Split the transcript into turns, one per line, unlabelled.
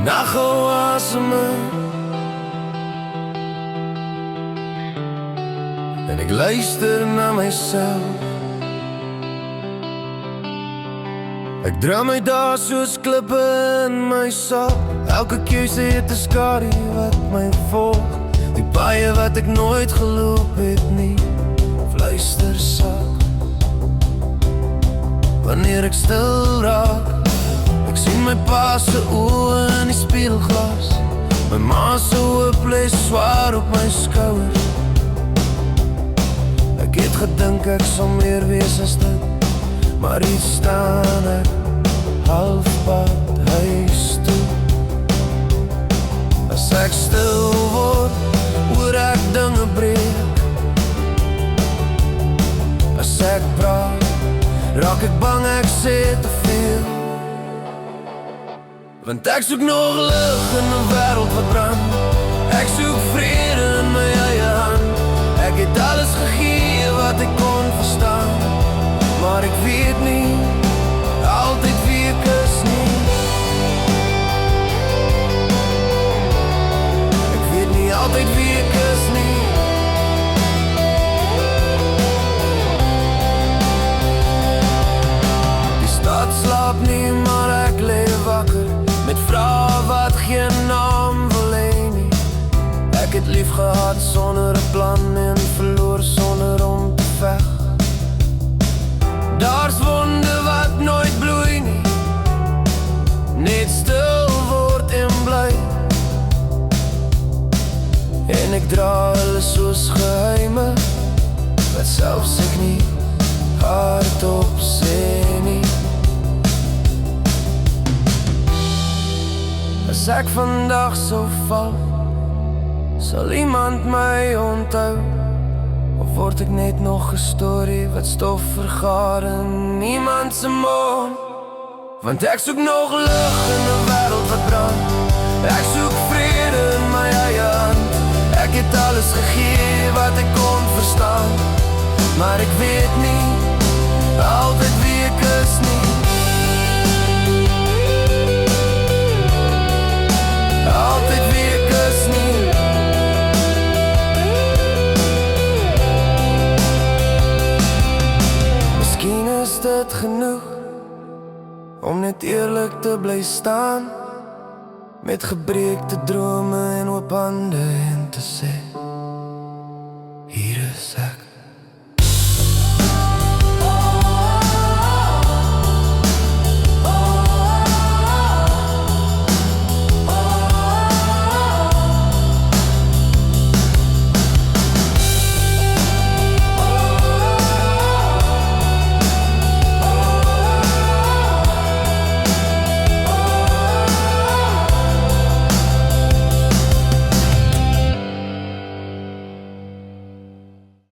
Naghou aseme en ek luister na myself. Ek dra my dae soos klippe in my sak. Elke keuse het 'n skadu wat my volg. Die paaie wat ek nooit geloop het nie, fluister sak. Wanneer ek stil raak, ek sien my pa se oë in die spieelglas. My ma se hoop lê swaar op my skouers. Ek het gedink ek sal meer wees as dit, maar hier staan ek halfpad huis toe. As ek stil word, hoor ek dinge breek. As ek praat, raak ek bang ek sê te veel. Want ek soek nog lig in 'n wêreld wat brand. Ek soek vrede in my eie hand. Ek het alles gegee wat ek kon verstaan, maar ek weet nie altyd wie ek is nie. Ek weet nie altyd wie ek is nie. Die stad slaap nie, maar ek lê wakker met vrae wat geen naam wil hê nie. Ek het lief gehad sonder 'n plan en verloor sonder om te veg. Daar's wonde wat nooit bloei nie, net stil word en bly. En ek dra hulle soos geheime wat selfs ek nie hardop sê nie. As ek vandag sou val, sal iemand my onthou? Of word ek net nog 'n storie wat stof vergaar in niemand se mond? Want ek soek nog lig in 'n wêreld wat brand. Ek soek vrede in my eie hand. Ek het alles gegee wat ek kon verstaan, maar ek weet nie altyd wie ek is nie. Altyd wie ek is nie. Miskien is dit genoeg om net eerlik te bly staan, met gebreekte drome en oop hande en te sê